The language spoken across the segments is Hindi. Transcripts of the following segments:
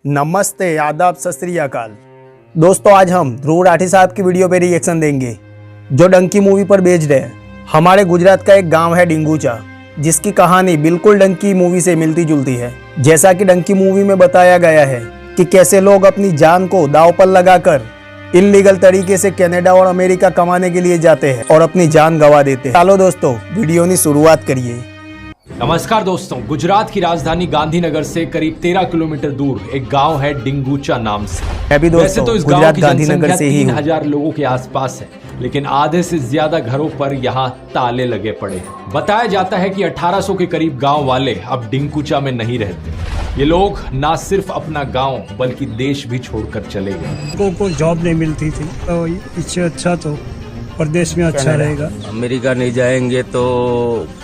नमस्ते, आदाब, सत श्री अकाल। दोस्तों, आज हम ध्रुव राठी साहब की वीडियो पे रिएक्शन देंगे जो डंकी मूवी पर बेस्ड है। हमारे गुजरात का एक गांव है डिंगूचा, जिसकी कहानी बिल्कुल डंकी मूवी से मिलती जुलती है। जैसा कि डंकी मूवी में बताया गया है कि कैसे लोग अपनी जान को दांव पर लगाकर इल्लीगल तरीके से कनाडा और अमेरिका कमाने के लिए जाते हैं और अपनी जान गंवा देते हैं। चलो दोस्तों, वीडियो की शुरुआत करिए। नमस्कार दोस्तों, गुजरात की राजधानी गांधीनगर से करीब 13 किलोमीटर दूर एक गांव है डिंगूचा नाम से। वैसे तो इस गांव की जनसंख्या 3000 लोगों के आसपास है, लेकिन आधे से ज्यादा घरों पर यहाँ ताले लगे पड़े हैं। बताया जाता है कि 1800 के करीब गांव वाले अब डिंगूचा में नहीं रहते। ये लोग ना सिर्फ अपना गांव बल्कि देश भी छोड़कर चले गए। को जॉब नहीं मिलती थी, तो इससे अच्छा तो प्रदेश में अच्छा रहेगा। अमेरिका नहीं जाएंगे तो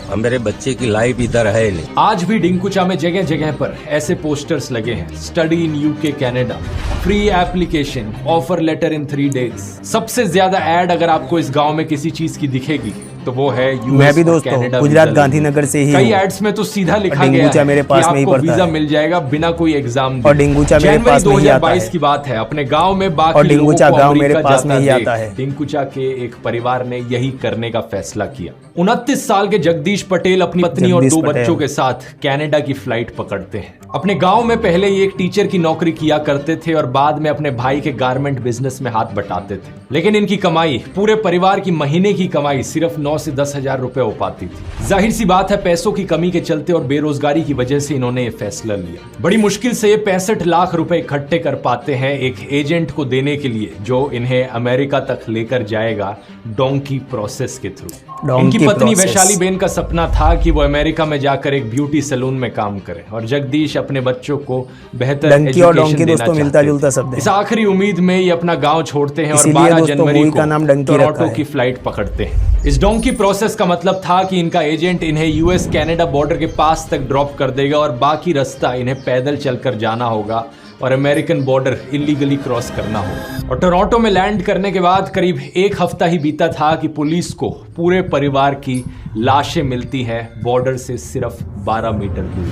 हमारे बच्चे की लाइफ इधर है नहीं। आज भी डिंगूचा में जगह जगह पर ऐसे पोस्टर्स लगे हैं, study in UK Canada, free application, offer letter in 3 days. सबसे ज्यादा ऐड अगर आपको इस गांव में किसी चीज की दिखेगी तो वो है यूएस। मैं भी दोस्तों गुजरात गांधीनगर से ही। कई एड्स में तो सीधा लिखा गया है मेरे पास कि में ही आपको वीजा पड़ता है, मिल जाएगा बिना कोई एग्जाम दिए। और डिंगूचा मेरे पास में ही आता है। 2022 की बात है, अपने गांव में बाकी और डिंगूचा लोगों को गांव मेरे अमेरिका पास में ही जाता आता देख है। डिंगूचा के एक परिवार ने यही करने का फैसला किया। 29 साल के जगदीश पटेल अपनी पत्नी और 2 बच्चों के साथ कनाडा की फ्लाइट पकड़ते हैं। अपने गांव में पहले ये एक टीचर की नौकरी किया करते थे और बाद में अपने भाई के गारमेंट बिजनेस में हाथ बटाते थे, लेकिन इनकी कमाई, पूरे परिवार की महीने की कमाई सिर्फ 9 से 10 हजार रुपए हो पाती थी। जाहिर सी बात है, पैसों की कमी के चलते और बेरोजगारी की वजह से इन्होंने ये फैसला लिया। बड़ी मुश्किल से ये 65 लाख रुपए इकट्ठे कर पाते हैं एक एजेंट को देने के लिए, जो इन्हें अमेरिका तक लेकर जाएगा डोंकी प्रोसेस के थ्रू। इनकी पत्नी वैशाली बेन का सपना था कि वो अमेरिका में जाकर एक ब्यूटी सैलून में काम करे और जगदीश अपने बच्चों को बेहतर एजुकेशन देना चाहते थे। इस आखिरी उम्मीद में ये अपना गांव छोड़ते हैं और 12 जनवरी को टोरंटो की फ्लाइट पकड़ते हैं। इस डोंकी प्रोसेस का मतलब था कि इनका एजेंट इन्हें यूएस कनाडा बॉर्डर के पास तक ड्रॉप कर देगा और बाकी रास्ता इन्हें पैदल चलकर जाना होगा और अमेरिकन बॉर्डर इलीगली क्रॉस करना होगा। और टोरंटो में लैंड करने के बाद करीब 1 हफ्ता ही बीता था कि पुलिस को पूरे परिवार की लाशें मिलती हैं बॉर्डर से सिर्फ 12 मीटर दूर।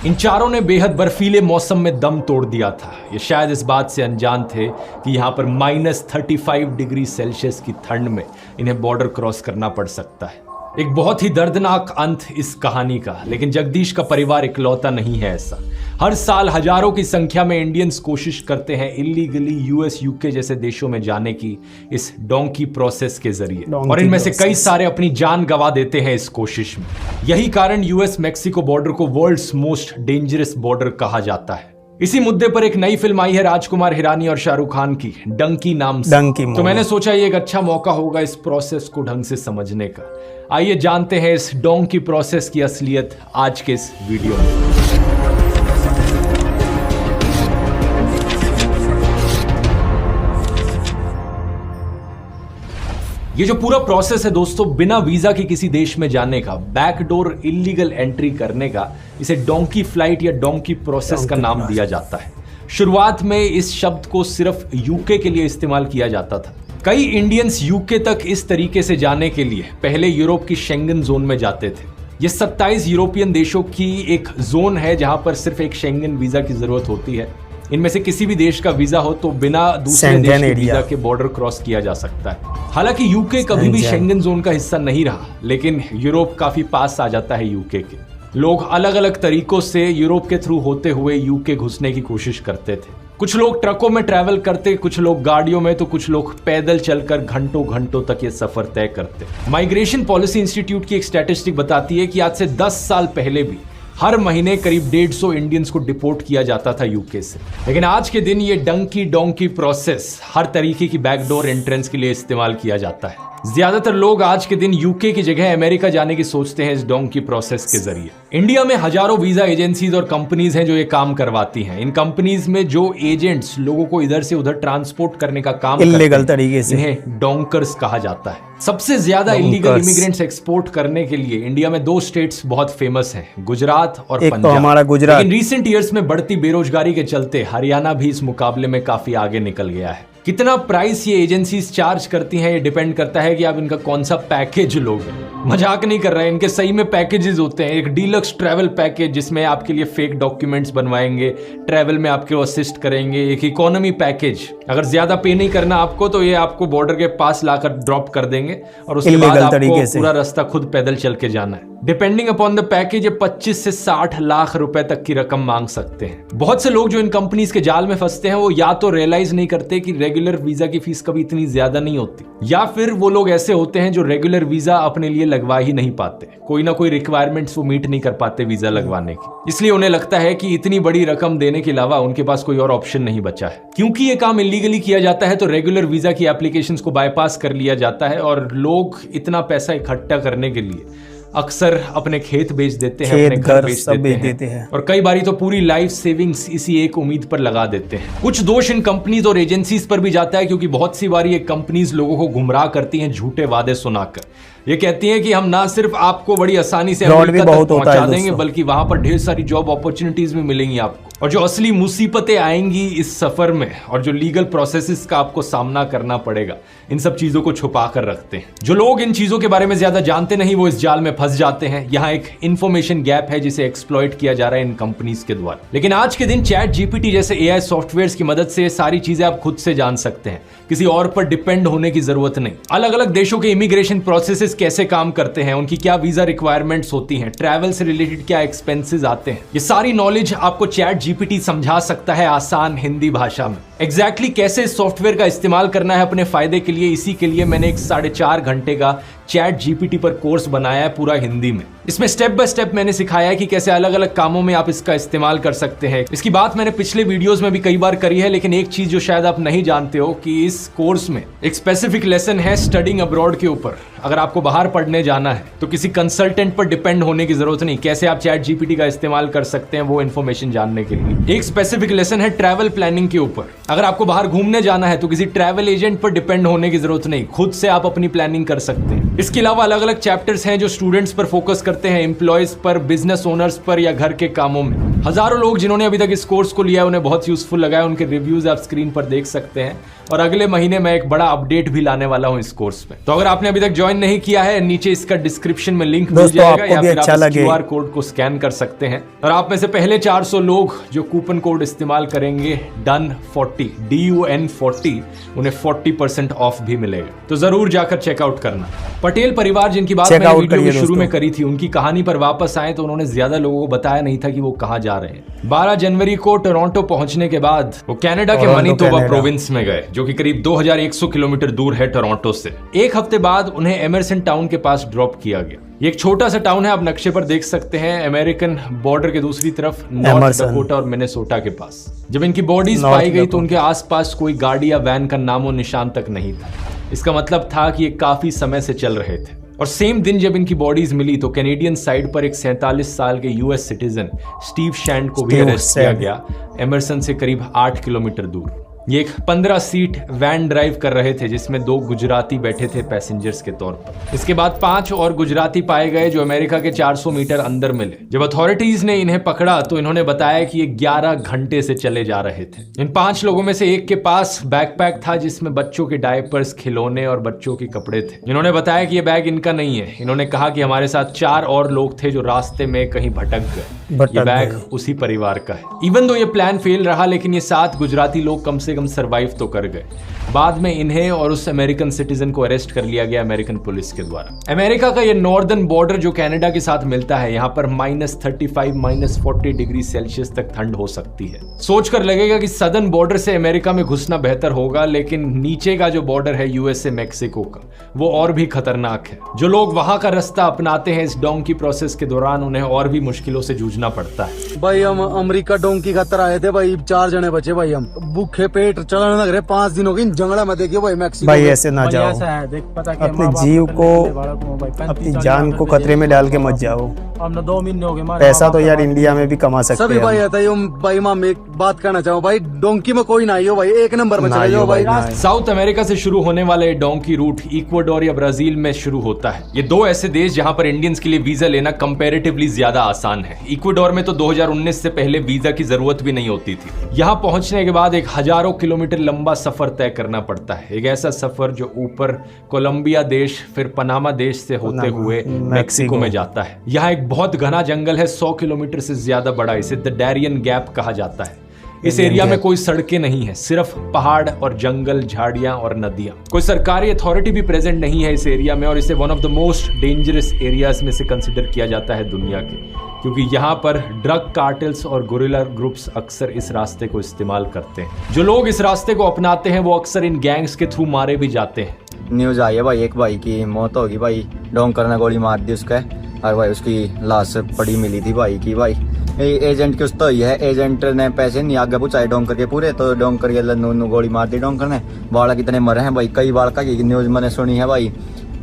इन चारों ने बेहद बर्फीले मौसम में दम तोड़ दिया था। ये शायद इस बात से अनजान थे कि यहाँ पर -35 डिग्री सेल्सियस की ठंड में इन्हें बॉर्डर क्रॉस करना पड़ सकता है। एक बहुत ही दर्दनाक अंत इस कहानी का, लेकिन जगदीश का परिवार इकलौता नहीं है ऐसा। हर साल हजारों की संख्या में इंडियंस कोशिश करते हैं इलीगली यूएस यूके जैसे देशों में जाने की इस डोंकी प्रोसेस के जरिए, और इनमें से कई सारे अपनी जान गंवा देते हैं इस कोशिश में। यही कारण यूएस मैक्सिको बॉर्डर को वर्ल्ड्स मोस्ट डेंजरस बॉर्डर कहा जाता है। इसी मुद्दे पर एक नई फिल्म आई है राजकुमार हिरानी और शाहरुख खान की, डंकी नाम से। तो मैंने सोचा ये एक अच्छा मौका होगा इस प्रोसेस को ढंग से समझने का। आइए जानते हैं इस डोंकी प्रोसेस की असलियत आज के इस वीडियो में। ये जो पूरा प्रोसेस है दोस्तों, बिना वीजा के किसी देश में जाने का, बैकडोर इलीगल एंट्री करने का, इसे डोंकी फ्लाइट या डोंकी प्रोसेस का नाम दिया जाता है। शुरुआत में इस शब्द को सिर्फ यूके के लिए इस्तेमाल किया जाता था। कई इंडियंस यूके तक इस तरीके से जाने के लिए पहले यूरोप की शेंगन जोन में जाते थे। ये 27 यूरोपियन देशों की एक जोन है जहां पर सिर्फ एक शेंगन वीजा की जरूरत होती है। इनमें से किसी भी देश का वीजा हो तो बिना दूसरे देश के वीजा के बॉर्डर क्रॉस किया जा सकता है। हालांकि यूके कभी भी शेंगन जोन का हिस्सा नहीं रहा, लेकिन यूरोप काफी पास आ जाता है यूके के। लोग अलग अलग तरीकों से यूरोप के थ्रू होते हुए यूके घुसने की कोशिश करते थे। कुछ लोग ट्रकों में ट्रैवल करते, कुछ लोग गाड़ियों में, तो कुछ लोग पैदल चलकर घंटों घंटों तक ये सफर तय करते। माइग्रेशन पॉलिसी इंस्टीट्यूट की एक स्टैटिस्टिक बताती है कि आज से 10 साल पहले भी हर महीने करीब 150 इंडियंस को डिपोर्ट किया जाता था यूके से। लेकिन आज के दिन ये डंकी डोंकी प्रोसेस हर तरीके की बैकडोर एंट्रेंस के लिए इस्तेमाल किया जाता है। ज्यादातर लोग आज के दिन यूके की जगह अमेरिका जाने की सोचते हैं इस डोंकी प्रोसेस के जरिए। इंडिया में हजारों वीजा एजेंसीज और कंपनीज हैं जो ये काम करवाती हैं। इन कंपनीज में जो एजेंट्स लोगों को इधर से उधर ट्रांसपोर्ट करने का काम इल्लीगल तरीके से, इन्हें डोंकर्स कहा जाता है। सबसे ज्यादा इलीगल इमिग्रेंट्स एक्सपोर्ट करने के लिए इंडिया में 2 स्टेट्स बहुत फेमस हैं, गुजरात और एक पंजाब। तो हमारा गुजरात। लेकिन रीसेंट ईयर्स में बढ़ती बेरोजगारी के चलते हरियाणा भी इस मुकाबले में काफी आगे निकल गया है। कितना प्राइस ये एजेंसीज चार्ज करती हैं ये डिपेंड करता है कि आप इनका कौन सा पैकेज लोगे। मजाक नहीं कर रहे हैं, इनके सही में पैकेजेस होते हैं। एक डीलक्स ट्रैवल पैकेज जिसमें आपके लिए फेक डॉक्यूमेंट्स बनवाएंगे, ट्रैवल में आपको असिस्ट करेंगे। एक इकोनॉमी पैकेज, अगर ज्यादा पे नहीं करना आपको तो ये आपको बॉर्डर के पास लाकर ड्रॉप कर देंगे और उसके बाद आपको पूरा रास्ता खुद पैदल चल के जाना है। डिपेंडिंग अपॉन द पैकेज ये 25 से 60 लाख रुपए तक की रकम मांग सकते हैं। बहुत से लोग जो इन कंपनीज के जाल में फंसते हैं वो या तो रियलाइज नहीं करते कि रेगुलर वीजा की फीस कभी इतनी ज्यादा नहीं होती, या फिर वो लोग ऐसे होते हैं जो रेगुलर वीजा अपने लिए लगवा ही नहीं पाते। कोई ना कोई रिक्वायरमेंट्स वो मीट नहीं कर पाते वीजा लगवाने की, इसलिए उन्हें लगता है कि इतनी बड़ी रकम देने के अलावा उनके पास कोई और ऑप्शन नहीं बचा है। क्योंकि ये काम इलीगली किया जाता है तो रेगुलर वीजा की एप्लीकेशंस को बाईपास कर लिया जाता है और लोग इतना पैसा इकट्ठा करने के लिए अक्सर अपने खेत बेच देते हैं, अपने घर बेच देते हैं और कई बारी तो पूरी लाइफ सेविंग्स इसी एक उम्मीद पर लगा देते हैं। कुछ दोष इन कंपनीज और एजेंसीज पर भी जाता है क्योंकि बहुत सी बारी ये कंपनीज लोगों को गुमराह करती हैं झूठे वादे सुनाकर। ये कहती हैं कि हम ना सिर्फ आपको बड़ी आसानी से अमेरिका तक पहुंचा देंगे बल्कि वहां पर ढेर सारी जॉब अपॉर्चुनिटीज भी मिलेंगी आपको। और जो असली मुसीबतें आएंगी इस सफर में और जो लीगल प्रोसेसेस का आपको सामना करना पड़ेगा, इन सब चीजों को छुपा कर रखते हैं। जो लोग इन चीजों के बारे में ज्यादा जानते नहीं वो इस जाल में फंस जाते हैं। यहाँ एक इंफॉर्मेशन गैप है जिसे एक्सप्लॉइट किया जा रहा है इन कंपनीज के द्वारा। लेकिन आज के दिन चैट जीपीटी जैसे एआई सॉफ्टवेयर्स की मदद से सारी चीजें आप खुद से जान सकते हैं, किसी और पर डिपेंड होने की जरूरत नहीं। अलग अलग देशों के इमिग्रेशन प्रोसेसेस कैसे काम करते हैं, उनकी क्या वीजा रिक्वायरमेंट्स होती हैं, ट्रैवल से रिलेटेड क्या एक्सपेंसेस आते हैं, ये सारी नॉलेज आपको चैट जीपीटी समझा सकता है आसान हिंदी भाषा में। एग्जैक्टली कैसे इस सॉफ्टवेयर का इस्तेमाल करना है अपने फायदे के लिए, इसी के लिए मैंने एक 4.5 घंटे का चैट जीपीटी पर कोर्स बनाया है पूरा हिंदी में। इसमें स्टेप बाय स्टेप मैंने सिखाया है कि कैसे अलग अलग कामों में आप इसका इस्तेमाल कर सकते हैं। इसकी बात मैंने पिछले वीडियोस में भी कई बार करी है, लेकिन एक चीज जो शायद आप नहीं जानते हो कि इस कोर्स में एक स्पेसिफिक लेसन है स्टडिंग अब्रॉड के ऊपर। अगर आपको बाहर पढ़ने जाना है तो किसी कंसल्टेंट पर डिपेंड होने की जरूरत नहीं, कैसे आप चैट जीपीटी का इस्तेमाल कर सकते हैं वो इन्फॉर्मेशन जानने के लिए। एक स्पेसिफिक लेसन है ट्रैवल प्लानिंग के ऊपर। अगर आपको बाहर घूमने जाना है तो किसी ट्रैवल एजेंट पर डिपेंड होने की जरूरत नहीं, खुद से आप अपनी प्लानिंग कर सकते हैं। इसके अलावा अलग अलग चैप्टर्स हैं जो स्टूडेंट्स पर फोकस करते हैं, एम्प्लॉयज पर, बिजनेस ओनर्स पर या घर के कामों में। हजारों लोग जिन्होंने अभी तक इस कोर्स को लिया है उन्हें बहुत यूजफुल लगा है, उनके रिव्यूज आप स्क्रीन पर देख सकते हैं। और अगले महीने मैं एक बड़ा अपडेट भी लाने वाला हूं इस कोर्स में। तो अगर आपने अभी तक ज्वाइन नहीं किया है, नीचे इसका डिस्क्रिप्शन में लिंक मिल जाएगा या फिर आप QR कोड को स्कैन कर सकते हैं। और आप में से पहले 400 लोग जो कूपन कोड इस्तेमाल करेंगे DUN40 DUN40, उन्हें 40% ऑफ भी मिलेगा। तो जरूर जाकर चेकआउट करना। पटेल परिवार जिनकी बात मैंने वीडियो के शुरू में करी थी, उनकी कहानी पर वापस आए तो उन्होंने ज्यादा लोगों को बताया नहीं था कि वो कहां जा रहे हैं। 12 जनवरी को टोरंटो पहुंचने के बाद वो कनाडा के मनीटोबा प्रोविंस में गए, जो कि करीब 2100 किलोमीटर दूर है टोरंटो से। एक हफ्ते बाद उन्हें एमरसन टाउन के पास ड्रॉप किया गया। ये एक छोटा सा टाउन है, आप नक्शे पर देख सकते हैं, अमेरिकन बॉर्डर के दूसरी तरफ नॉर्थ डकोटा और मिनेसोटा के पास। जब इनकी बॉडीज पाई गई तो उनके आसपास कोई गाड़ी या वैन का नामो निशान तक नहीं था। इसका मतलब था कि ये काफी समय से चल रहे थे। और सेम दिन जब इनकी बॉडीज मिली तो कैनेडियन साइड पर एक 47 साल के यूएस सिटीजन स्टीव शैंड को भी अरेस्ट किया गया, एमरसन से करीब 8 किलोमीटर दूर। ये एक 15 सीट वैन ड्राइव कर रहे थे जिसमें 2 गुजराती बैठे थे पैसेंजर्स के तौर पर। इसके बाद 5 और गुजराती पाए गए जो अमेरिका के 400 मीटर अंदर मिले। जब अथॉरिटीज ने इन्हें पकड़ा तो इन्होंने बताया कि ये 11 घंटे से चले जा रहे थे। इन 5 लोगों में से एक के पास बैकपैक था जिसमें बच्चों के डायपर्स, खिलौने और बच्चों के कपड़े थे। इन्होंने बताया कि ये बैग इनका नहीं है। इन्होंने कहा कि हमारे साथ 4 और लोग थे जो रास्ते में कहीं भटक गए, ये बैग उसी परिवार का है। इवन दो ये प्लान फेल रहा, लेकिन ये 7 गुजराती लोग कम से कम सरवाइव तो कर गए। बाद में इन्हें और उस अमेरिकन सिटीजन को अरेस्ट कर लिया गया अमेरिकन पुलिस के द्वारा। अमेरिका का ये नॉर्दर्न बॉर्डर जो कनाडा के साथ मिलता है, यहाँ पर -35 -40 डिग्री सेल्सियस तक ठंड हो सकती है। सोचकर लगेगा कि सदर्न बॉर्डर से अमेरिका में घुसना बेहतर होगा, लेकिन नीचे का जो बॉर्डर है यूएसए मैक्सिको का, वो और भी खतरनाक है। जो लोग वहां का रास्ता अपनाते हैं इस डोंकी प्रोसेस के दौरान, उन्हें और भी मुश्किलों से जूझना जूझना पड़ता है। भाई हम अमेरिका डोंकी खातर आए थे भाई, 4 जने बचे भाई, हम भूखे पेट चलने लग रहे 5 दिनों की जंगल में। देखिए भाई मैक्सिको भाई ऐसे ना जाओ, अपने जीव को अपनी जान को खतरे में डाल के मत जाओ। हमने 2 महीने हो गए। पैसा तो यार इंडिया में भी कमा सकते सभी हैं भाई आता है भाई। मैं एक बात कहना चाहूँ भाई, डोंकी में कोई ना आइयो भाई, 1 नंबर में चले जाओ भाई। साउथ अमेरिका से शुरू होने वाले डोंकी रूट इक्वाडोर या ब्राजील में शुरू होता है। ये 2 ऐसे देश जहां पर इंडियंस के लिए वीजा लेना कंपैरेटिवली ज्यादा आसान है। इक्वाडोर में तो 2019 से पहले वीजा की जरूरत भी नहीं होती थी। यहां पहुंचने के बाद एक हजारों किलोमीटर लंबा सफर तय करना पड़ता है। एक ऐसा सफर जो ऊपर कोलंबिया देश फिर पनामा देश से होते हुए मैक्सिको में जाता है। यहाँ एक बहुत घना जंगल है, 100 किलोमीटर से ज्यादा बड़ा। इसे द डैरियन गैप कहा जाता है। इस एरिया में कोई सड़कें नहीं है, सिर्फ पहाड़ और जंगल, झाड़ियां और नदियां। कोई सरकारी अथॉरिटी भी प्रेजेंट नहीं है इस एरिया में और इसे one of the most dangerous areas में से कंसिडर किया जाता है दुनिया के, क्योंकि यहाँ पर ड्रग कार्टेल्स और गुरिल्ला ग्रुप्स अक्सर इस रास्ते को इस्तेमाल करते हैं। जो लोग इस रास्ते को अपनाते हैं वो अक्सर इन गैंग्स के थ्रू मारे भी जाते हैं। न्यूज आई है भाई, एक भाई की मौत होगी भाई, डोंकर ने गोली मार दी उसका, और भाई उसकी लाश पड़ी मिली थी भाई की। भाई एजेंट कुछ तो ही है, एजेंट ने पैसे नहीं आगे पूछाए डोंकर के पूरे, तो डोंकर के लन्नू गोली मार दी डोंकर ने। बालक कितने मरे हैं भाई, कई बालका की न्यूज मैंने सुनी है भाई।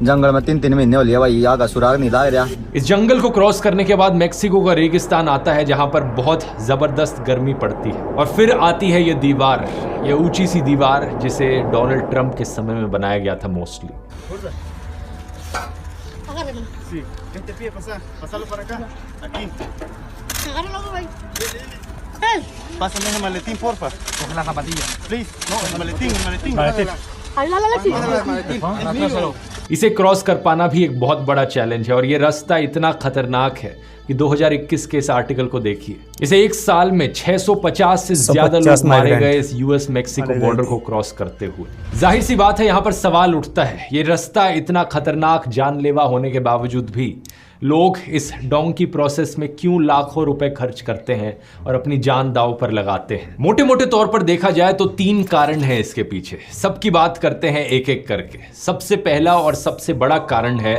जंगल में 3-3 महीने हो लिया भाई, यहाँ का सुराग नहीं ला रहा। इस जंगल को क्रॉस करने के बाद मेक्सिको का रेगिस्तान आता है जहां पर बहुत जबरदस्त गर्मी पड़ती है, और फिर आती है ये दीवार, ये ऊंची सी दीवार जिसे डोनाल्ड ट्रंप के समय में बनाया गया था mostly. Pásame ese maletín, porfa. Coge la zapatilla. Please. No, el maletín, el maletín. इसे क्रॉस कर पाना भी एक बहुत बड़ा चैलेंज है और ये रास्ता इतना खतरनाक है कि 2021 के इस आर्टिकल को देखिए। इसे एक साल में 650 से ज्यादा लोग मारे गए इस यूएस मैक्सिको बॉर्डर को क्रॉस करते हुए। जाहिर सी बात है, यहाँ पर सवाल उठता है, ये रास्ता इतना खतरनाक, जानलेवा होने के बावजूद भी लोग इस डोंकी प्रोसेस में क्यों लाखों रुपए खर्च करते हैं और अपनी जान दांव पर लगाते हैं? मोटे मोटे तौर पर देखा जाए तो 3 कारण हैं इसके पीछे। सबकी बात करते हैं एक एक करके। सबसे पहला और सबसे बड़ा कारण है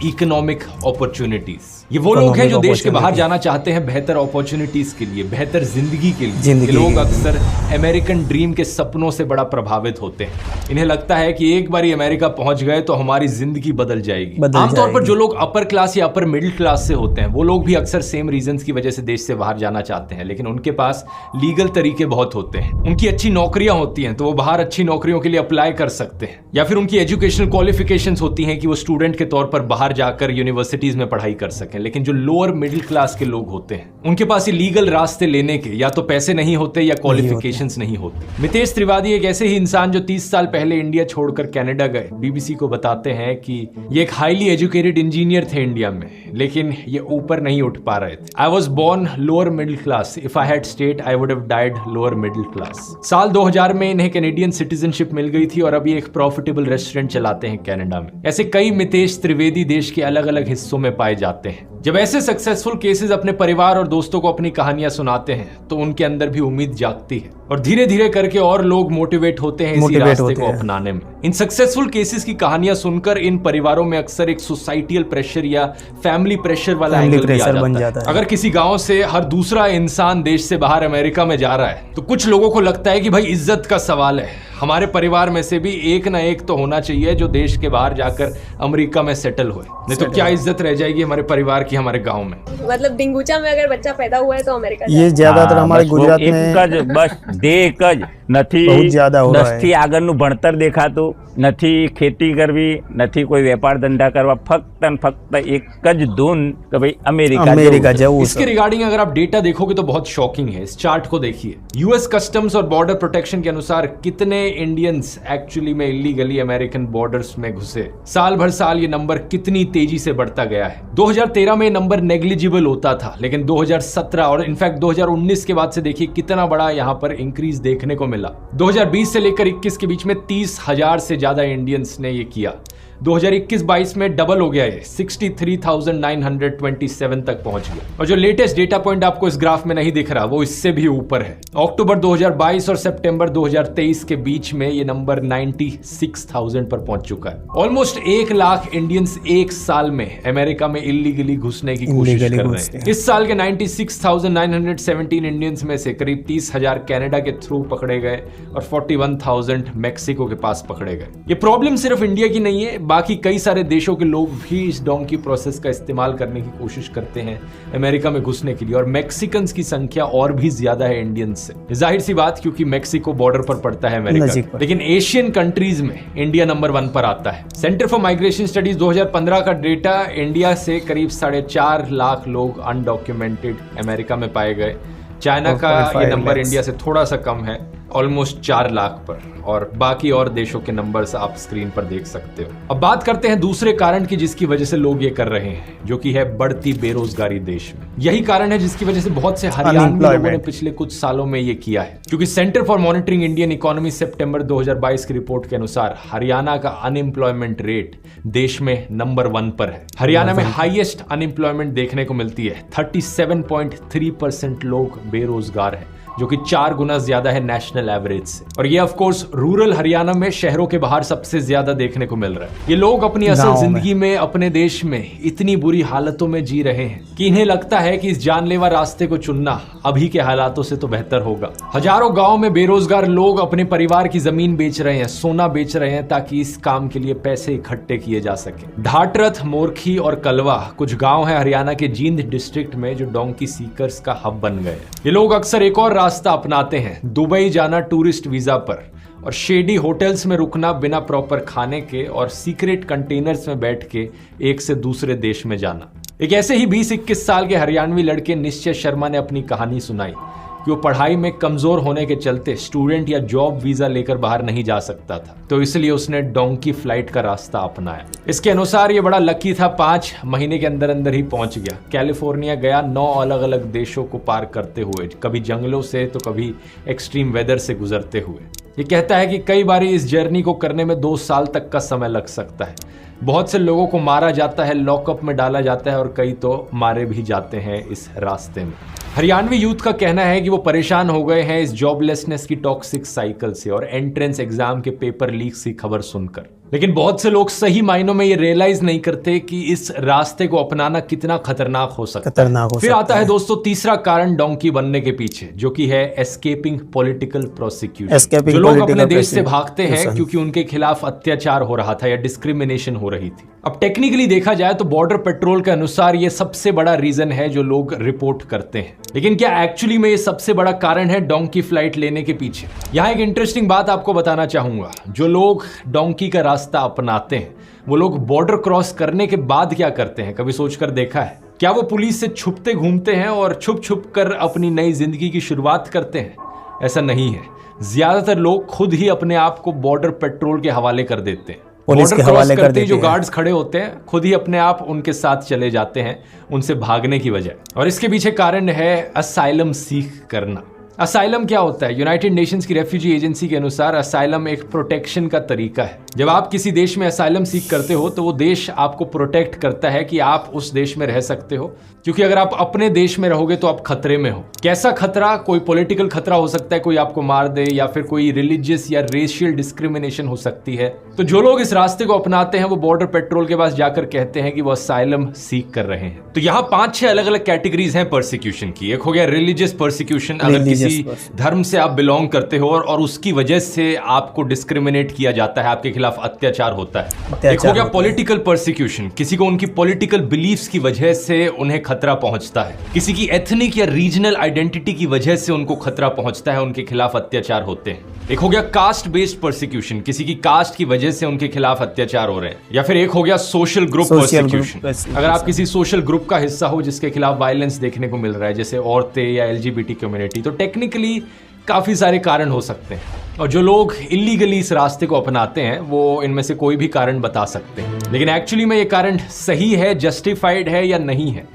इकोनॉमिक अपॉर्चुनिटीज। ये वो लोग हैं जो देश के बाहर जाना चाहते हैं बेहतर अपॉर्चुनिटीज के लिए, बेहतर जिंदगी के लिए। ये लोग अक्सर अमेरिकन ड्रीम के सपनों से बड़ा प्रभावित होते हैं। इन्हें लगता है कि एक बार अमेरिका पहुंच गए तो हमारी जिंदगी बदल जाएगी। आमतौर पर जो लोग अपर क्लास या अपर मिडिल क्लास से होते हैं वो लोग भी अक्सर सेम रीजंस की वजह से देश से बाहर जाना चाहते हैं, लेकिन उनके पास लीगल तरीके बहुत होते हैं। उनकी अच्छी नौकरियां होती हैं तो वो बाहर अच्छी नौकरियों के लिए अप्लाई कर सकते हैं, या फिर उनकी एजुकेशनल क्वालिफिकेशंस होती हैं कि वो स्टूडेंट के तौर पर बाहर जाकर यूनिवर्सिटीज में पढ़ाई कर सकें। लेकिन जो लोअर मिडिल क्लास के लोग होते हैं उनके पास ये लीगल रास्ते लेने के या तो पैसे नहीं होते या क्वालिफिकेशंस नहीं होते। मितेश त्रिवेदी एक ऐसे ही इंसान जो 30 साल पहले इंडिया छोड़कर कनाडा गए, बीबीसी को बताते हैं कि ये एक हाईली एजुकेटेड इंजीनियर थे इंडिया में, लेकिन ये ऊपर नहीं उठ पा रहे थे। I was born lower middle class, if I had stayed I would have died lower middle class. साल 2000 में इन्हें कैनेडियन सिटीजनशिप मिल गई थी और अभी एक प्रॉफिटेबल रेस्टोरेंट चलाते हैं कनाडा में। ऐसे कई मितेश त्रिवेदी देश के अलग अलग हिस्सों में पाए जाते हैं। जब ऐसे सक्सेसफुल केसेस अपने परिवार और दोस्तों को अपनी कहानियां सुनाते हैं तो उनके अंदर भी उम्मीद जागती है और धीरे धीरे करके और लोग मोटिवेट होते हैं इसी रास्ते को अपनाने में। इन सक्सेसफुल केसेस की कहानियां सुनकर इन परिवारों में अक्सर एक सोसाइटियल प्रेशर या फैमिली प्रेशर वाला एंगल भी आ जाता है। अगर किसी गांव से हर दूसरा इंसान देश से बाहर अमेरिका में जा रहा है तो कुछ लोगों को लगता है कि भाई इज्जत का सवाल है, हमारे परिवार में से भी एक ना एक तो होना चाहिए जो देश के बाहर जाकर अमेरिका में सेटल हुए, नहीं तो क्या इज्जत रह जाएगी हमारे परिवार की हमारे गांव में। मतलब डिंगुचा में अगर बच्चा पैदा हुआ है तो अमेरिका ये ज्यादातर हमारे गुजरात में बस देख નથી આગળનું ભણતર દેખાતું નથી, ખેતી કરવી નથી, કોઈ વેપાર ધંધા કરવા, ફક્ત ને ફક્ત એક જ ધૂન કે ભાई अमेरिका जाऊं। इसके रिगार्डिंग अगर आप डेटा देखोगे तो बहुत शॉकिंग है। इस चार्ट को देखिए। यूएस कस्टम्स और बॉर्डर प्रोटेक्शन के अनुसार कितने इंडियंस एक्चुअली में इलीगली अमेरिकन बॉर्डर्स में घुसे, साल भर साल ये नंबर कितनी तेजी से बढ़ता गया है। 2013 में नंबर नेग्लिजिबल होता था, लेकिन 2017 और इनफैक्ट 2019 के बाद से देखिए कितना बड़ा यहाँ पर इंक्रीज देखने को मिला। 2020 से लेकर 21 के बीच में 30,000 से ज्यादा इंडियंस ने ये किया। 2021-22 में डबल हो गया, ये 63,927 तक पहुंच गया। और जो लेटेस्ट डेटा पॉइंट आपको इस ग्राफ में नहीं दिख रहा वो इससे भी ऊपर है। अक्टूबर 2022 और सितंबर 2023 के बीच में ये नंबर 96,000 पर पहुंच चुका है। ऑलमोस्ट 1 लाख इंडियंस एक साल में अमेरिका में इलीगली घुसने की कोशिश कर रहे हैं। इस साल के 96,917 इंडियंस में से करीब 30,000 कनाडा के थ्रू पकड़े गए और 41,000 मैक्सिको के पास पकड़े गए। ये प्रॉब्लम सिर्फ इंडिया की नहीं है, बाकी कई सारे देशों के लोग भी इस डोंकी प्रोसेस का इस्तेमाल करने की कोशिश करते हैं अमेरिका में घुसने के लिए, और मैक्सिकन्स की संख्या और भी ज्यादा है इंडियंस से। जाहिर सी बात, क्योंकि मैक्सिको बॉर्डर पर पड़ता है अमेरिका। लेकिन एशियन कंट्रीज में इंडिया नंबर 1 पर आता है। सेंटर फॉर माइग्रेशन स्टडीज 2015 का डेटा, इंडिया से करीब 4.5 लाख लोग अनडॉक्यूमेंटेड अमेरिका में पाए गए। चाइना का ये नंबर इंडिया से थोड़ा सा कम है, ऑलमोस्ट 4 लाख पर, और बाकी और देशों के नंबर्स आप स्क्रीन पर देख सकते हो। अब बात करते हैं दूसरे कारण की जिसकी वजह से लोग ये कर रहे हैं, जो कि है बढ़ती बेरोजगारी देश में। यही कारण है जिसकी वजह से बहुत से हरियाणवी लोगों ने पिछले कुछ सालों में ये किया है, क्योंकि centre for monitoring Indian economy सितंबर 2022 की रिपोर्ट के अनुसार हरियाणा का अनएम्प्लॉयमेंट रेट देश में नंबर 1 पर है। हरियाणा में हाईएस्ट अनएम्प्लॉयमेंट देखने को मिलती है। 37.3% लोग बेरोजगार हैं, जो कि 4 गुना ज्यादा है नेशनल एवरेज से। और ये ऑफ कोर्स रूरल हरियाणा में, शहरों के बाहर सबसे ज्यादा देखने को मिल रहा है। ये लोग अपनी असल जिंदगी में अपने देश में इतनी बुरी हालतों में जी रहे हैं कि इन्हें लगता है कि इस जानलेवा रास्ते को चुनना अभी के हालातों से तो बेहतर होगा। हजारों गाँव में बेरोजगार लोग अपने परिवार की जमीन बेच रहे हैं, सोना बेच रहे हैं, ताकि इस काम के लिए पैसे इकट्ठे किए जा सके। ढाटरथ, मोरखी और कलवा कुछ गाँव है हरियाणा के जींद डिस्ट्रिक्ट में जो डोंकी सीकर्स का हब बन गए। ये लोग अक्सर एक और रास्ता अपनाते हैं, दुबई जाना टूरिस्ट वीजा पर, और शेडी होटल्स में रुकना बिना प्रॉपर खाने के, और सीक्रेट कंटेनर्स में बैठ के एक से दूसरे देश में जाना। एक ऐसे ही 20-21 साल के हरियाणवी लड़के निश्चय शर्मा ने अपनी कहानी सुनाई कि वो पढ़ाई में कमजोर होने के चलते स्टूडेंट या जॉब वीजा लेकर बाहर नहीं जा सकता था, तो इसलिए उसने डोंकी फ्लाइट का रास्ता अपनाया। इसके अनुसार ये बड़ा लकी था, 5 महीने के अंदर अंदर ही पहुंच गया। कैलिफोर्निया गया 9 अलग अलग देशों को पार करते हुए, कभी जंगलों से तो कभी एक्सट्रीम वेदर से गुजरते हुए। ये कहता है कि कई बार इस जर्नी को करने में 2 साल तक का समय लग सकता है। बहुत से लोगों को मारा जाता है, लॉकअप में डाला जाता है, और कई तो मारे भी जाते हैं इस रास्ते में। हरियाणवी यूथ का कहना है कि वो परेशान हो गए हैं इस जॉबलेसनेस की टॉक्सिक साइकिल से और एंट्रेंस एग्जाम के पेपर लीक्स की खबर सुनकर। लेकिन बहुत से लोग सही मायनों में ये रियलाइज नहीं करते कि इस रास्ते को अपनाना कितना खतरनाक हो सकता है। फिर आता है दोस्तों तीसरा कारण डोंकी बनने के पीछे, जो कि है एस्केपिंग पॉलिटिकल प्रोसिक्यूशन। जो लोग अपने देश से भागते हैं क्योंकि उनके खिलाफ अत्याचार हो रहा था या डिस्क्रिमिनेशन हो रही थी। अब टेक्निकली देखा जाए तो बॉर्डर पेट्रोल के अनुसार ये सबसे बड़ा रीजन है जो लोग रिपोर्ट करते हैं। लेकिन क्या एक्चुअली में ये सबसे बड़ा कारण है डोंकी फ्लाइट लेने के पीछे? यहाँ एक इंटरेस्टिंग बात आपको बताना चाहूंगा। जो लोग डोंकी का रास्ता अपनाते हैं वो लोग बॉर्डर क्रॉस करने के बाद क्या करते हैं, कभी सोचकर देखा है? क्या वो पुलिस से छुपते घूमते हैं और छुप छुप कर अपनी नई जिंदगी की शुरुआत करते हैं? ऐसा नहीं है। ज्यादातर लोग खुद ही अपने आप को बॉर्डर पेट्रोल के हवाले कर देते हैं। बॉर्डर क्रॉस करते ही जो गार्ड्स खड़े होते हैं खुद ही अपने आप उनके साथ चले जाते हैं, उनसे भागने की वजह। और इसके पीछे कारण है असाइलम सीख करना। असाइलम क्या होता है? यूनाइटेड नेशंस की रेफ्यूजी एजेंसी के अनुसार असाइलम एक प्रोटेक्शन का तरीका है। जब आप किसी देश में असाइलम सीख करते हो तो वो देश आपको प्रोटेक्ट करता है कि आप उस देश में रह सकते हो, क्योंकि अगर आप अपने देश में रहोगे तो आप खतरे में हो। कैसा खतरा? कोई पॉलिटिकल खतरा हो सकता है, कोई आपको मार दे, या फिर कोई रिलीजियस या रेशियल डिस्क्रिमिनेशन हो सकती है। तो जो लोग इस रास्ते को अपनाते हैं वो बॉर्डर पेट्रोल के पास जाकर कहते हैं कि वो असाइलम सीख कर रहे हैं। तो यहाँ 5-6 अलग अलग कैटेगरीज हैं परसिक्यूशन की। एक हो गया रिलीजियस परसिक्यूशन, अगर किसी धर्म से आप बिलोंग करते हो और उसकी वजह से आपको डिस्क्रिमिनेट किया जाता है, आपके खिलाफ अत्याचार होता है। एक हो गया पॉलिटिकल परसिक्यूशन, किसी को उनकी पॉलिटिकल बिलीफ्स की वजह से उन्हें खतरा पहुंचता है, किसी की एथनिक या रीजनल आइडेंटिटी की वजह से उनको खतरा पहुंचता है, उनके खिलाफ अत्याचार होते हैं। एक हो गया कास्ट बेस्ड परसिक्यूशन, किसी की कास्ट की वजह से उनके खिलाफ अत्याचार हो रहे हैं। या फिर एक हो गया सोशल ग्रुप परसिक्यूशन, अगर आप किसी सोशल ग्रुप का हिस्सा हो जिसके खिलाफ वायलेंस देखने को मिल रहा है, जैसे औरतें या एलजीबीटी कम्युनिटी, तो टेक्निकली काफी सारे कारण हो सकते हैं। और जो लोग इलीगली इस रास्ते को अपनाते हैं वो इनमें से कोई भी कारण बता सकते हैं, लेकिन एक्चुअली में ये कारण सही है, जस्टिफाइड है या नहीं है,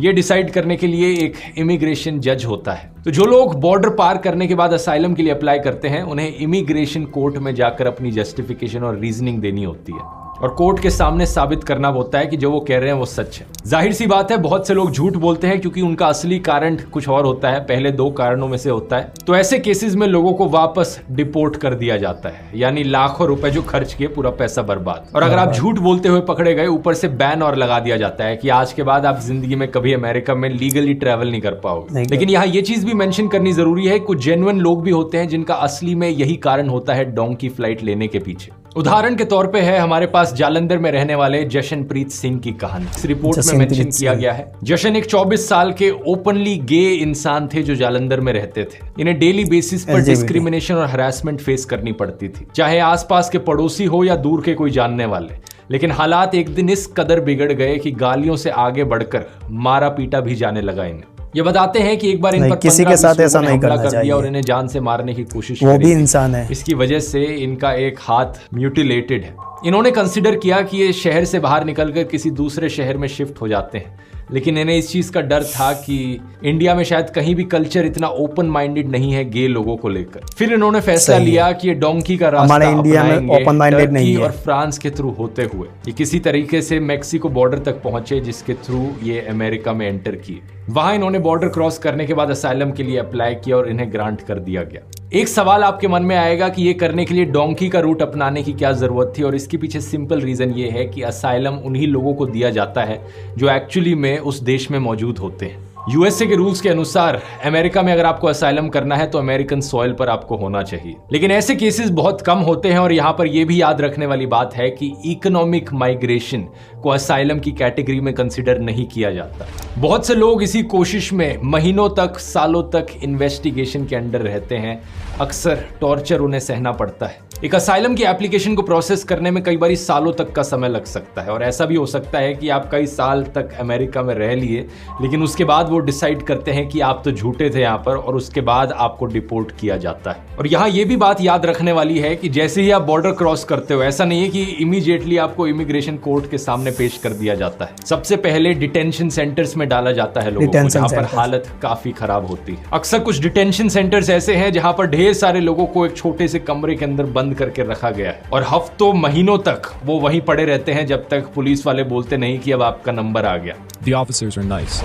ये डिसाइड करने के लिए एक इमिग्रेशन जज होता है। तो जो लोग बॉर्डर पार करने के बाद असाइलम के लिए अप्लाई करते हैं उन्हें इमिग्रेशन कोर्ट में जाकर अपनी जस्टिफिकेशन और रीजनिंग देनी होती है और कोर्ट के सामने साबित करना होता है कि जो वो कह रहे हैं वो सच है। जाहिर सी बात है बहुत से लोग झूठ बोलते हैं क्योंकि उनका असली कारण कुछ और होता है, पहले 2 कारणों में से होता है। तो ऐसे केसेस में लोगों को वापस डिपोर्ट कर दिया जाता है, यानी लाखों रुपए जो खर्च किए पूरा पैसा बर्बाद। और अगर आप झूठ बोलते हुए पकड़े गए, ऊपर से बैन और लगा दिया जाता है कि आज के बाद आप जिंदगी में कभी अमेरिका में लीगली ट्रैवल नहीं कर पाओगे। लेकिन यहाँ ये चीज भी मेंशन करनी जरूरी है, कुछ जेन्युइन लोग भी होते हैं जिनका असली में यही कारण होता है डोंकी फ्लाइट लेने के पीछे। उदाहरण के तौर पे है हमारे पास जालंधर में रहने वाले जशनप्रीत सिंह की कहानी। इस रिपोर्ट में मेंशन किया गया है जशन एक 24 साल के ओपनली गे इंसान थे जो जालंधर में रहते थे। इन्हें डेली बेसिस पर डिस्क्रिमिनेशन और हरासमेंट फेस करनी पड़ती थी, चाहे आसपास के पड़ोसी हो या दूर के कोई जानने वाले। लेकिन हालात एक दिन इस कदर बिगड़ गए कि गालियों से आगे बढ़कर मारा पीटा भी जाने लगा इन्हें। ये बताते हैं कि एक बार इन पर किसी के साथ ऐसा नहीं करना चाहिए और इन्हें जान से मारने की कोशिश वो भी इंसान है। इसकी वजह से इनका एक हाथ म्यूटिलेटेड है। इन्होंने कंसिडर किया कि ये शहर से बाहर निकलकर किसी दूसरे शहर में शिफ्ट हो जाते हैं, लेकिन इन्हें इस चीज का डर था कि इंडिया में शायद कहीं भी कल्चर इतना ओपन माइंडेड नहीं है गे लोगों को लेकर। फिर इन्होंने फैसला लिया कि ये डोंकी का रास्ता हमारे इंडिया में ओपन माइंडेड नहीं है और फ्रांस के थ्रू होते हुए ये किसी तरीके से मेक्सिको बॉर्डर तक पहुंचे, जिसके थ्रू ये अमेरिका में एंटर किए। वहां इन्होंने बॉर्डर क्रॉस करने के बाद असाइलम के लिए अप्लाई किया और इन्हें ग्रांट कर दिया गया। एक सवाल आपके मन में आएगा कि ये करने के लिए डोंकी का रूट अपनाने की क्या जरूरत थी, और इसके पीछे सिंपल रीजन ये है कि असाइलम उन्हीं लोगों को दिया जाता है जो एक्चुअली में उस देश में मौजूद होते हैं। यूएसए के रूल्स के अनुसार अमेरिका में अगर आपको असाइलम करना है तो अमेरिकन सॉइल पर आपको होना चाहिए, लेकिन ऐसे केसेस बहुत कम होते हैं। और यहाँ पर यह भी याद रखने वाली बात है कि इकोनॉमिक माइग्रेशन को असाइलम की कैटेगरी में कंसिडर नहीं किया जाता। बहुत से लोग इसी कोशिश में महीनों तक, सालों तक इन्वेस्टिगेशन के अंडर रहते हैं। अक्सर टॉर्चर उन्हें सहना पड़ता है। एक असाइलम की एप्लीकेशन को प्रोसेस करने में कई बार सालों तक का समय लग सकता है, और ऐसा भी हो सकता है कि आप कई साल तक अमेरिका में रह लिए, लेकिन उसके बाद वो डिसाइड करते हैं कि आप तो झूठे थे यहाँ पर, और उसके बाद आपको डिपोर्ट किया जाता है। और यहाँ ये भी बात याद रखने वाली है कि जैसे ही आप बॉर्डर क्रॉस करते हो, ऐसा नहीं है कि इमीडिएटली आपको इमिग्रेशन कोर्ट के सामने पेश कर दिया जाता है। सबसे पहले डिटेंशन सेंटर्स में डाला जाता है लोगों को, जहाँ पर हालत काफी खराब होती है। अक्सर कुछ डिटेंशन सेंटर्स ऐसे हैं जहाँ पर ढेर सारे लोगों को एक छोटे से कमरे के अंदर बंद करके रखा गया है, और हफ्तों महीनों तक वो वहीं पड़े रहते हैं जब तक पुलिस वाले बोलते नहीं कि अब आपका नंबर आ गया। The officers are nice.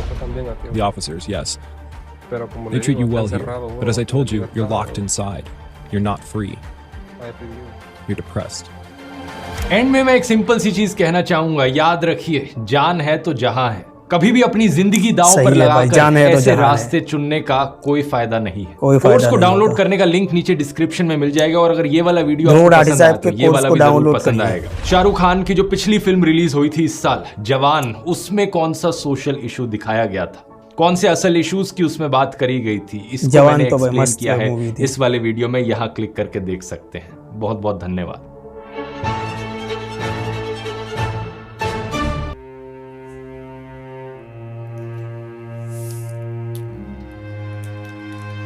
The officers, yes. They treat you well here. But as I told you, you're locked inside. You're not free. You're depressed. And में मैं एक सिंपल सी चीज कहना चाहूंगा, याद रखिए, जान है तो जहां है। कभी भी अपनी जिंदगी दांव पर लगाकर ऐसे रास्ते चुनने का कोई फायदा नहीं है। कोर्स को डाउनलोड करने का लिंक नीचे डिस्क्रिप्शन में मिल जाएगा, और अगर ये वाला वीडियो आपको पसंद आया तो ये वाला भी जरूर पसंद आएगा। शाहरुख खान की जो पिछली फिल्म रिलीज हुई थी इस साल, जवान, उसमें कौन सा सोशल इशू दिखाया गया था, कौन से असल इश्यूज की उसमें बात करी गई थी, इसको मैंने एक्सप्लेन किया है इस वाले वीडियो में, यहाँ क्लिक करके देख सकते हैं। बहुत बहुत धन्यवाद।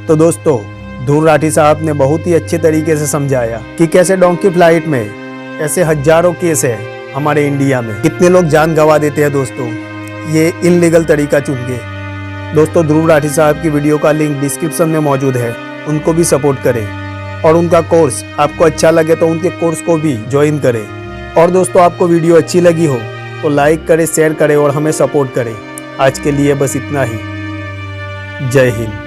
तो दोस्तों, ध्रुव राठी साहब ने बहुत ही अच्छे तरीके से समझाया कि कैसे डोंकी फ्लाइट में ऐसे हजारों केस है हमारे इंडिया में, कितने लोग जान गंवा देते हैं दोस्तों ये इनलीगल तरीका चुन के। दोस्तों, ध्रुव राठी साहब की वीडियो का लिंक डिस्क्रिप्शन में मौजूद है, उनको भी सपोर्ट करें, और उनका कोर्स आपको अच्छा लगे तो उनके कोर्स को भी ज्वाइन करें। और दोस्तों, आपको वीडियो अच्छी लगी हो तो लाइक करें, शेयर करें और हमें सपोर्ट करें। आज के लिए बस इतना ही। जय हिंद।